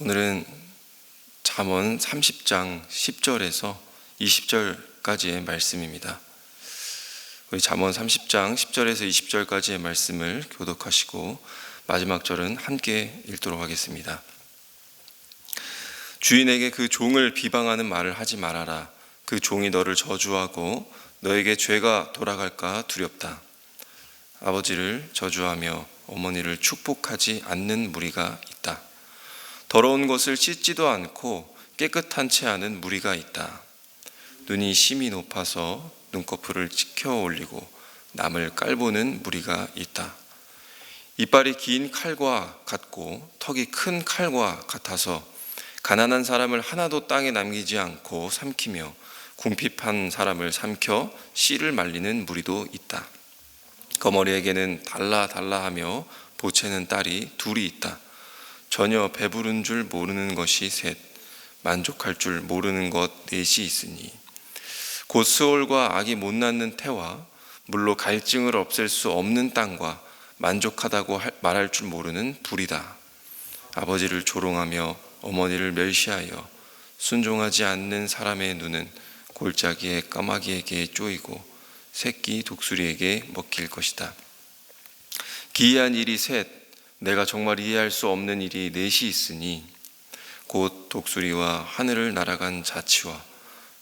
오늘은 잠언 30장 10절에서 20절까지의 말씀입니다. 우리 잠언 30장 10절에서 20절까지의 말씀을 교독하시고 마지막 절은 함께 읽도록 하겠습니다. 주인에게 그 종을 비방하는 말을 하지 말아라. 그 종이 너를 저주하고 너에게 죄가 돌아갈까 두렵다. 아버지를 저주하며 어머니를 축복하지 않는 무리가 있다. 더러운 것을 씻지도 않고 깨끗한 채 하는 무리가 있다. 눈이 심히 높아서 눈꺼풀을 치켜 올리고 남을 깔보는 무리가 있다. 이빨이 긴 칼과 같고 턱이 큰 칼과 같아서 가난한 사람을 하나도 땅에 남기지 않고 삼키며 궁핍한 사람을 삼켜 씨를 말리는 무리도 있다. 거머리에게는 달라 하며 보채는 딸이 둘이 있다. 전혀 배부른 줄 모르는 것이 셋, 만족할 줄 모르는 것 넷이 있으니 곧 스올과 악이 못 낳는 태와 물로 갈증을 없앨 수 없는 땅과 만족하다고 말할 줄 모르는 불이다. 아버지를 조롱하며 어머니를 멸시하여 순종하지 않는 사람의 눈은 골짜기의 까마귀에게 쪼이고 새끼 독수리에게 먹힐 것이다. 기이한 일이 셋, 내가 정말 이해할 수 없는 일이 넷이 있으니 곧 독수리와 하늘을 날아간 자치와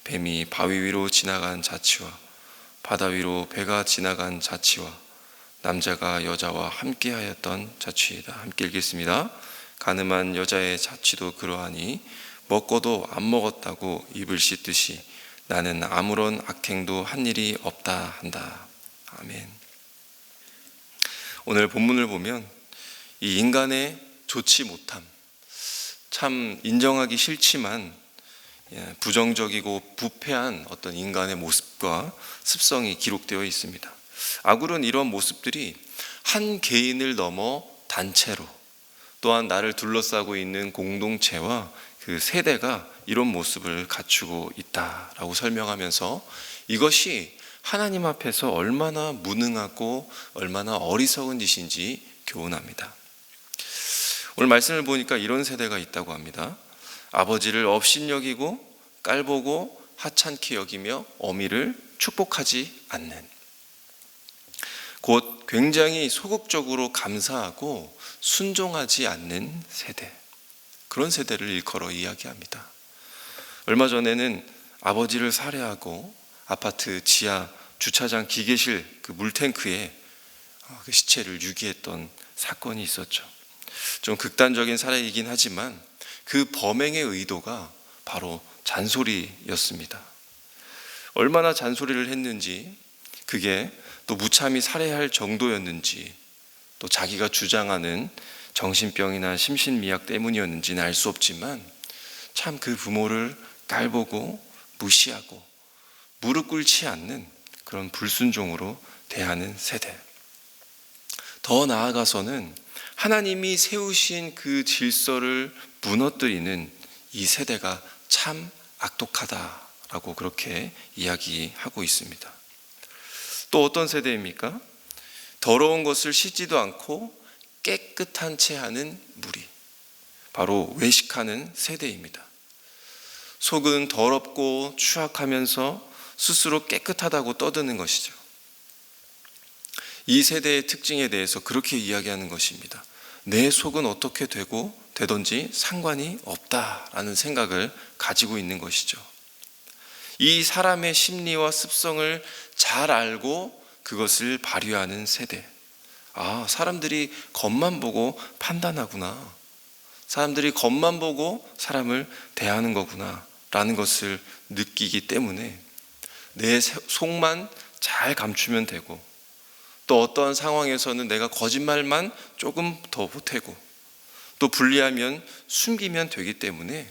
뱀이 바위 위로 지나간 자치와 바다 위로 배가 지나간 자치와 남자가 여자와 함께하였던 자치이다. 함께 읽겠습니다. 가늠한 여자의 자치도 그러하니 먹고도 안 먹었다고 입을 씻듯이 나는 아무런 악행도 한 일이 없다 한다. 아멘. 오늘 본문을 보면 이 인간의 좋지 못함, 참 인정하기 싫지만 부정적이고 부패한 어떤 인간의 모습과 습성이 기록되어 있습니다. 악울은 이런 모습들이 한 개인을 넘어 단체로, 또한 나를 둘러싸고 있는 공동체와 그 세대가 이런 모습을 갖추고 있다라고 설명하면서 이것이 하나님 앞에서 얼마나 무능하고 얼마나 어리석은 짓인지 교훈합니다. 오늘 말씀을 보니까 이런 세대가 있다고 합니다. 아버지를 업신여기고 깔보고 하찮게 여기며 어미를 축복하지 않는, 곧 굉장히 소극적으로 감사하고 순종하지 않는 세대, 그런 세대를 일컬어 이야기합니다. 얼마 전에는 아버지를 살해하고 아파트 지하 주차장 기계실 그 물탱크에 그 시체를 유기했던 사건이 있었죠. 좀 극단적인 사례이긴 하지만 그 범행의 의도가 바로 잔소리였습니다. 얼마나 잔소리를 했는지, 그게 또 무참히 살해할 정도였는지, 또 자기가 주장하는 정신병이나 심신미약 때문이었는지는 알 수 없지만 참 그 부모를 깔보고 무시하고 무릎 꿇지 않는 그런 불순종으로 대하는 세대. 더 나아가서는 하나님이 세우신 그 질서를 무너뜨리는 이 세대가 참 악독하다라고 그렇게 이야기하고 있습니다. 또 어떤 세대입니까? 더러운 것을 씻지도 않고 깨끗한 채 하는 무리, 바로 외식하는 세대입니다. 속은 더럽고 추악하면서 스스로 깨끗하다고 떠드는 것이죠. 이 세대의 특징에 대해서 그렇게 이야기하는 것입니다. 내 속은 어떻게 되든지 상관이 없다라는 생각을 가지고 있는 것이죠. 이 사람의 심리와 습성을 잘 알고 그것을 발휘하는 세대. 아, 사람들이 겉만 보고 판단하구나. 사람들이 겉만 보고 사람을 대하는 거구나 라는 것을 느끼기 때문에 내 속만 잘 감추면 되고, 또 어떠한 상황에서는 내가 거짓말만 조금 더 보태고 또 불리하면 숨기면 되기 때문에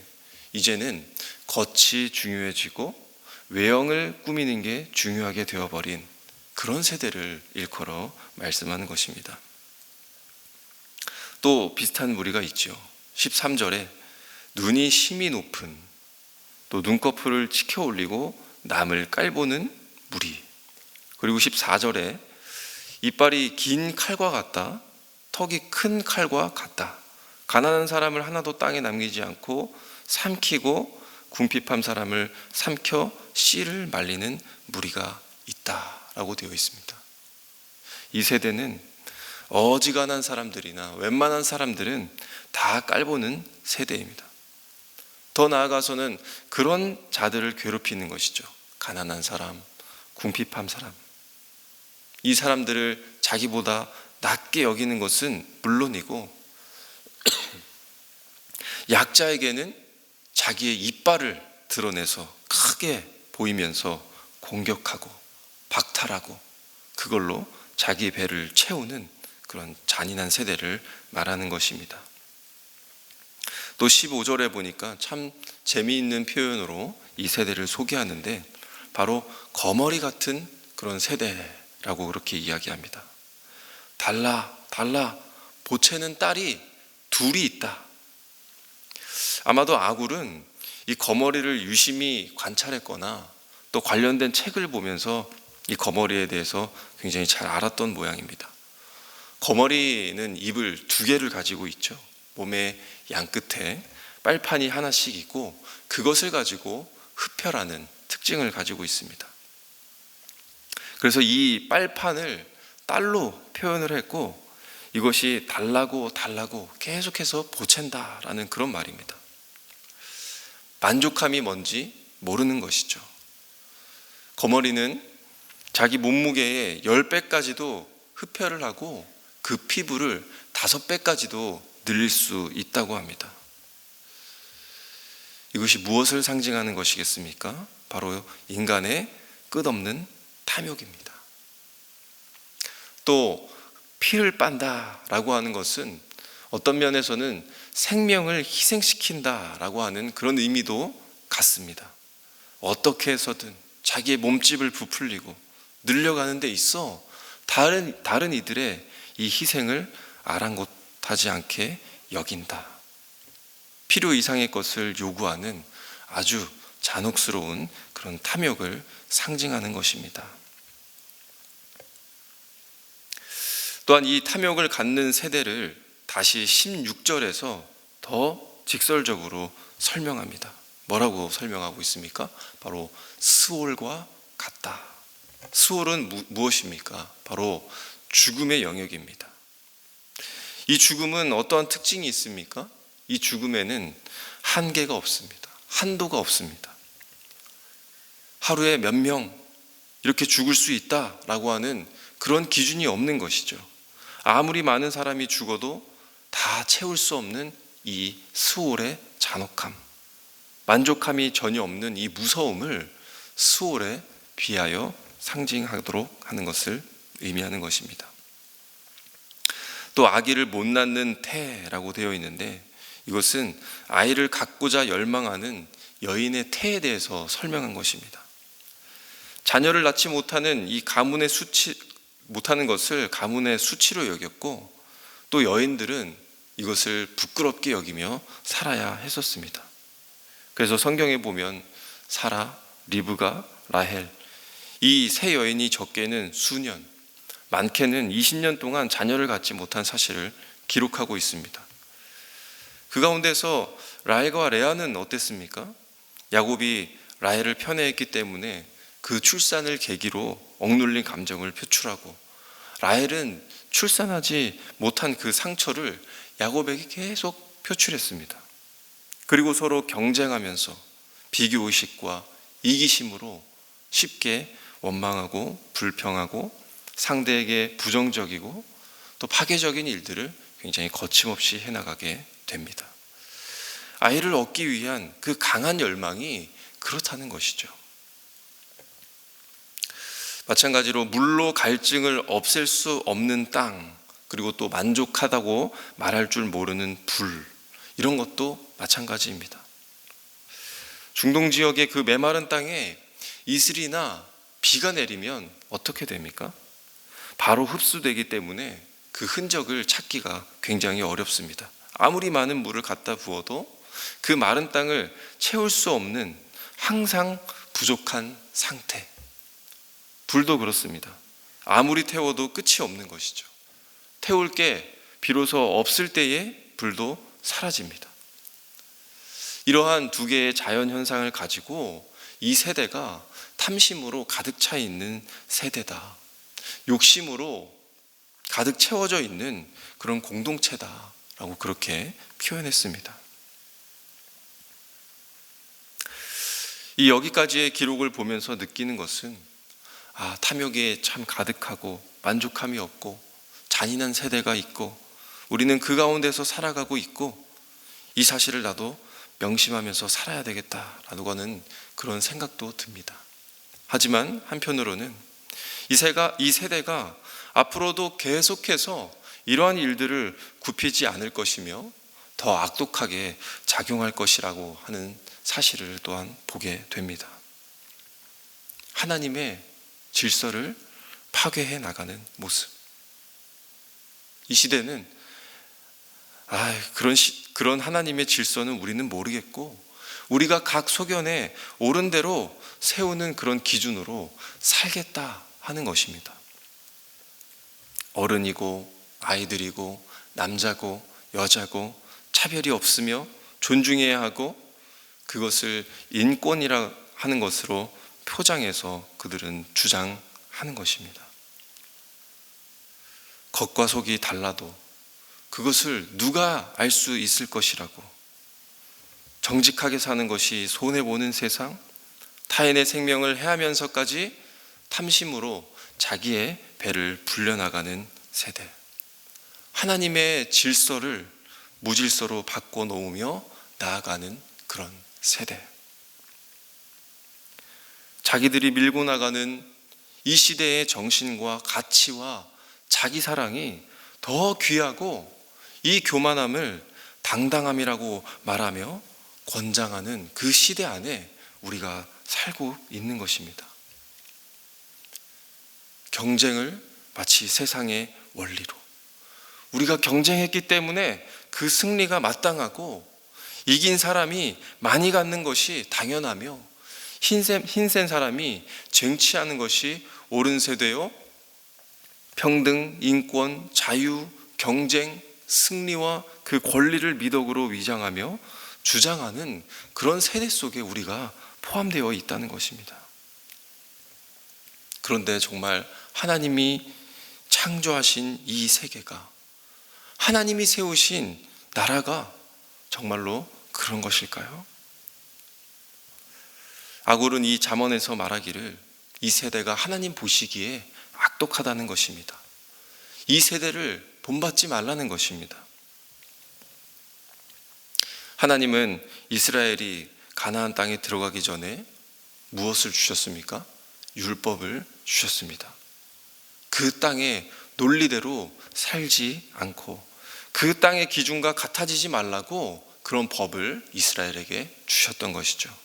이제는 겉이 중요해지고 외형을 꾸미는 게 중요하게 되어버린 그런 세대를 일컬어 말씀하는 것입니다. 또 비슷한 무리가 있죠. 13절에 눈이 심히 높은, 또 눈꺼풀을 치켜 올리고 남을 깔보는 무리. 그리고 14절에 이빨이 긴 칼과 같다, 턱이 큰 칼과 같다. 가난한 사람을 하나도 땅에 남기지 않고 삼키고 궁핍한 사람을 삼켜 씨를 말리는 무리가 있다라고 되어 있습니다. 이 세대는 어지간한 사람들이나 웬만한 사람들은 다 깔보는 세대입니다. 더 나아가서는 그런 자들을 괴롭히는 것이죠. 가난한 사람, 궁핍한 사람. 이 사람들을 자기보다 낮게 여기는 것은 물론이고 약자에게는 자기의 이빨을 드러내서 크게 보이면서 공격하고 박탈하고 그걸로 자기 배를 채우는 그런 잔인한 세대를 말하는 것입니다. 또 15절에 보니까 참 재미있는 표현으로 이 세대를 소개하는데 바로 거머리 같은 그런 세대라고 그렇게 이야기합니다. 달라 보채는 딸이 둘이 있다. 아마도 아굴은 이 거머리를 유심히 관찰했거나 또 관련된 책을 보면서 이 거머리에 대해서 굉장히 잘 알았던 모양입니다. 거머리는 입을 두 개를 가지고 있죠. 몸의 양끝에 빨판이 하나씩 있고 그것을 가지고 흡혈하는 특징을 가지고 있습니다. 그래서 이 빨판을 딸로 표현을 했고 이것이 달라고 계속해서 보챈다라는 그런 말입니다. 만족함이 뭔지 모르는 것이죠. 거머리는 자기 몸무게의 10배까지도 흡혈을 하고 그 피부를 5배까지도 늘릴 수 있다고 합니다. 이것이 무엇을 상징하는 것이겠습니까? 바로 인간의 끝없는 탐욕입니다. 또 피를 빤다라고 하는 것은 어떤 면에서는 생명을 희생시킨다라고 하는 그런 의미도 같습니다. 어떻게 해서든 자기의 몸집을 부풀리고 늘려가는 데 있어 다른 이들의 이 희생을 아랑곳하지 않게 여긴다. 필요 이상의 것을 요구하는 아주 잔혹스러운 그런 탐욕을 상징하는 것입니다. 또한 이 탐욕을 갖는 세대를 다시 16절에서 더 직설적으로 설명합니다. 뭐라고 설명하고 있습니까? 바로 스올과 같다. 스올은 무엇입니까? 바로 죽음의 영역입니다. 이 죽음은 어떠한 특징이 있습니까? 이 죽음에는 한계가 없습니다. 한도가 없습니다. 하루에 몇 명 이렇게 죽을 수 있다라고 하는 그런 기준이 없는 것이죠. 아무리 많은 사람이 죽어도 다 채울 수 없는 이 스올의 잔혹함, 만족함이 전혀 없는 이 무서움을 스올에 비하여 상징하도록 하는 것을 의미하는 것입니다. 또 아기를 못 낳는 태라고 되어 있는데 이것은 아이를 갖고자 열망하는 여인의 태에 대해서 설명한 것입니다. 자녀를 낳지 못하는 이 가문의 못하는 것을 가문의 수치로 여겼고 또 여인들은 이것을 부끄럽게 여기며 살아야 했었습니다. 그래서 성경에 보면 사라, 리브가, 라헬 이 세 여인이 적게는 수년, 많게는 20년 동안 자녀를 갖지 못한 사실을 기록하고 있습니다. 그 가운데서 라헬과 레아는 어땠습니까? 야곱이 라헬을 편애했기 때문에 그 출산을 계기로 억눌린 감정을 표출하고 라헬은 출산하지 못한 그 상처를 야곱에게 계속 표출했습니다. 그리고 서로 경쟁하면서 비교의식과 이기심으로 쉽게 원망하고 불평하고 상대에게 부정적이고 또 파괴적인 일들을 굉장히 거침없이 해나가게 됩니다. 아이를 얻기 위한 그 강한 열망이 그렇다는 것이죠. 마찬가지로 물로 갈증을 없앨 수 없는 땅, 그리고 또 만족하다고 말할 줄 모르는 불, 이런 것도 마찬가지입니다. 중동 지역의 그 메마른 땅에 이슬이나 비가 내리면 어떻게 됩니까? 바로 흡수되기 때문에 그 흔적을 찾기가 굉장히 어렵습니다. 아무리 많은 물을 갖다 부어도 그 마른 땅을 채울 수 없는 항상 부족한 상태. 불도 그렇습니다. 아무리 태워도 끝이 없는 것이죠. 태울 게 비로소 없을 때에 불도 사라집니다. 이러한 두 개의 자연 현상을 가지고 이 세대가 탐심으로 가득 차 있는 세대다. 욕심으로 가득 채워져 있는 그런 공동체다라고 그렇게 표현했습니다. 이 여기까지의 기록을 보면서 느끼는 것은 탐욕에 참 가득하고 만족함이 없고 잔인한 세대가 있고 우리는 그 가운데서 살아가고 있고 이 사실을 나도 명심하면서 살아야 되겠다라고 하는 그런 생각도 듭니다. 하지만 한편으로는 이 세대가 앞으로도 계속해서 이러한 일들을 굽히지 않을 것이며 더 악독하게 작용할 것이라고 하는 사실을 또한 보게 됩니다. 하나님의 질서를 파괴해 나가는 모습. 이 시대는 그런 하나님의 질서는 우리는 모르겠고 우리가 각 소견에 옳은 대로 세우는 그런 기준으로 살겠다 하는 것입니다. 어른이고 아이들이고 남자고 여자고 차별이 없으며 존중해야 하고 그것을 인권이라 하는 것으로 포장해서 그들은 주장하는 것입니다. 겉과 속이 달라도 그것을 누가 알 수 있을 것이라고 정직하게 사는 것이 손해보는 세상, 타인의 생명을 해하면서까지 탐심으로 자기의 배를 불려나가는 세대, 하나님의 질서를 무질서로 바꿔놓으며 나아가는 그런 세대, 자기들이 밀고 나가는 이 시대의 정신과 가치와 자기 사랑이 더 귀하고 이 교만함을 당당함이라고 말하며 권장하는 그 시대 안에 우리가 살고 있는 것입니다. 경쟁을 마치 세상의 원리로 우리가 경쟁했기 때문에 그 승리가 마땅하고 이긴 사람이 많이 갖는 것이 당연하며 힘센 사람이 쟁취하는 것이 옳은 세대요, 평등, 인권, 자유, 경쟁, 승리와 그 권리를 미덕으로 위장하며 주장하는 그런 세대 속에 우리가 포함되어 있다는 것입니다. 그런데 정말 하나님이 창조하신 이 세계가, 하나님이 세우신 나라가 정말로 그런 것일까요? 아굴은 이 잠언에서 말하기를 이 세대가 하나님 보시기에 악독하다는 것입니다. 이 세대를 본받지 말라는 것입니다. 하나님은 이스라엘이 가나안 땅에 들어가기 전에 무엇을 주셨습니까? 율법을 주셨습니다. 그 땅의 논리대로 살지 않고 그 땅의 기준과 같아지지 말라고 그런 법을 이스라엘에게 주셨던 것이죠.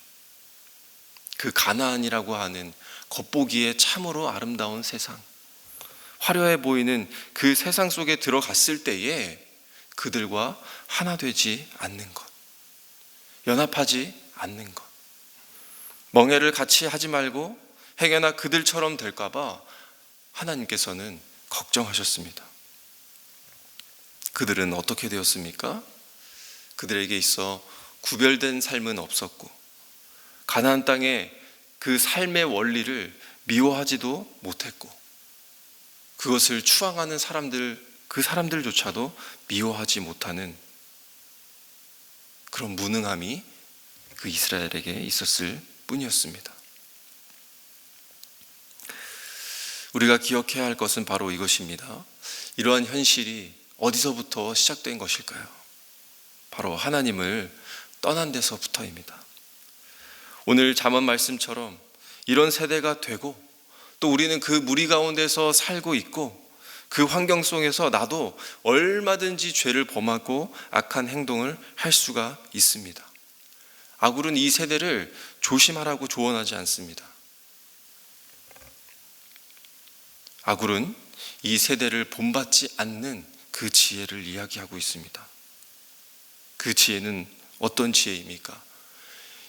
그 가나안이라고 하는 겉보기에 참으로 아름다운 세상, 화려해 보이는 그 세상 속에 들어갔을 때에 그들과 하나 되지 않는 것, 연합하지 않는 것, 멍해를 같이 하지 말고 행여나 그들처럼 될까봐 하나님께서는 걱정하셨습니다. 그들은 어떻게 되었습니까? 그들에게 있어 구별된 삶은 없었고 가나안 땅에 그 삶의 원리를 미워하지도 못했고 그것을 추앙하는 그 사람들조차도 미워하지 못하는 그런 무능함이 그 이스라엘에게 있었을 뿐이었습니다. 우리가 기억해야 할 것은 바로 이것입니다. 이러한 현실이 어디서부터 시작된 것일까요? 바로 하나님을 떠난 데서부터입니다. 오늘 잠언 말씀처럼 이런 세대가 되고 또 우리는 그 무리 가운데서 살고 있고 그 환경 속에서 나도 얼마든지 죄를 범하고 악한 행동을 할 수가 있습니다. 아굴은 이 세대를 조심하라고 조언하지 않습니다. 아굴은 이 세대를 본받지 않는 그 지혜를 이야기하고 있습니다. 그 지혜는 어떤 지혜입니까?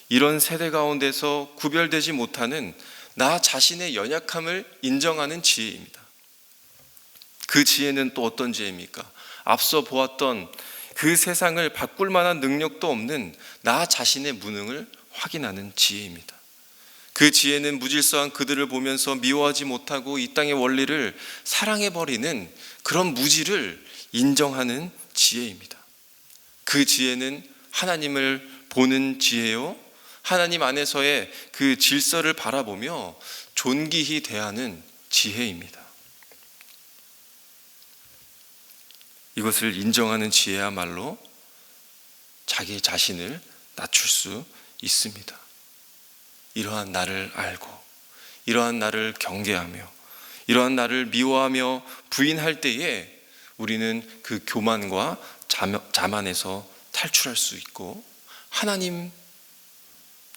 이런 세대 가운데서 구별되지 못하는 나 자신의 연약함을 인정하는 지혜입니다. 그 지혜는 또 어떤 지혜입니까? 앞서 보았던 그 세상을 바꿀 만한 능력도 없는 나 자신의 무능을 확인하는 지혜입니다. 그 지혜는 무질서한 그들을 보면서 미워하지 못하고 이 땅의 원리를 사랑해버리는 그런 무지를 인정하는 지혜입니다. 그 지혜는 하나님을 보는 지혜요, 하나님 안에서의 그 질서를 바라보며 존귀히 대하는 지혜입니다. 이것을 인정하는 지혜야말로 자기 자신을 낮출 수 있습니다. 이러한 나를 알고, 이러한 나를 경계하며, 이러한 나를 미워하며 부인할 때에 우리는 그 교만과 자만에서 탈출할 수 있고 하나님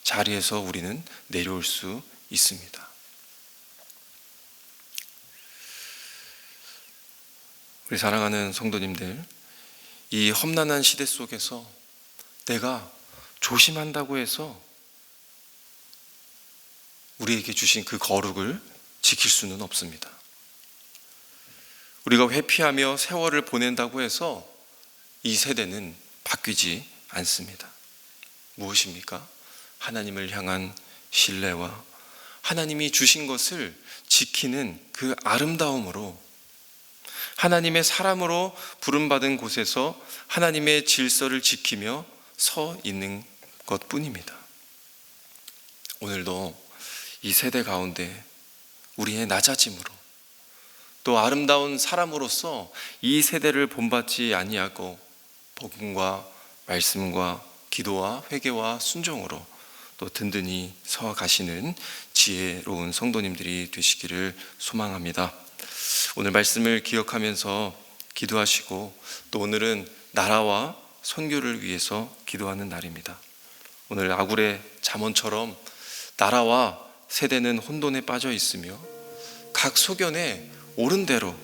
자리에서 우리는 내려올 수 있습니다. 우리 사랑하는 성도님들, 이 험난한 시대 속에서 내가 조심한다고 해서 우리에게 주신 그 거룩을 지킬 수는 없습니다. 우리가 회피하며 세월을 보낸다고 해서 이 세대는 바뀌지 않습니다. 무엇입니까? 하나님을 향한 신뢰와 하나님이 주신 것을 지키는 그 아름다움으로, 하나님의 사람으로 부름받은 곳에서 하나님의 질서를 지키며 서 있는 것뿐입니다. 오늘도 이 세대 가운데 우리의 낮아짐으로, 또 아름다운 사람으로서 이 세대를 본받지 아니하고 복음과 말씀과 기도와 회개와 순종으로 또 든든히 서 가시는 지혜로운 성도님들이 되시기를 소망합니다. 오늘 말씀을 기억하면서 기도하시고, 또 오늘은 나라와 선교를 위해서 기도하는 날입니다. 오늘 아굴의 잠언처럼 나라와 세대는 혼돈에 빠져 있으며 각 소견에 옳은 대로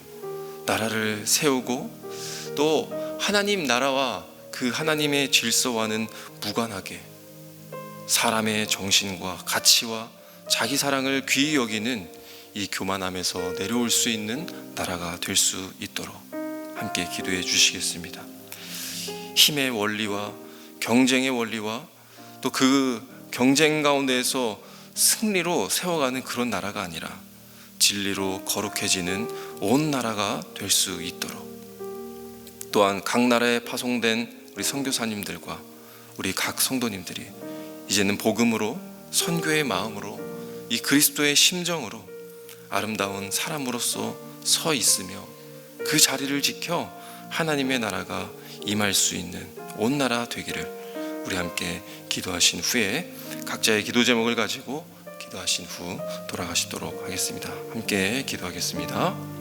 나라를 세우고, 또 하나님 나라와 그 하나님의 질서와는 무관하게 사람의 정신과 가치와 자기 사랑을 귀히 여기는 이 교만함에서 내려올 수 있는 나라가 될 수 있도록 함께 기도해 주시겠습니다. 힘의 원리와 경쟁의 원리와 또 그 경쟁 가운데에서 승리로 세워가는 그런 나라가 아니라 진리로 거룩해지는 온 나라가 될 수 있도록, 또한 각 나라에 파송된 우리 선교사님들과 우리 각 성도님들이 이제는 복음으로, 선교의 마음으로, 이 그리스도의 심정으로 아름다운 사람으로서 서 있으며 그 자리를 지켜 하나님의 나라가 임할 수 있는 온 나라 되기를 우리 함께 기도하신 후에 각자의 기도 제목을 가지고 기도하신 후 돌아가시도록 하겠습니다. 함께 기도하겠습니다.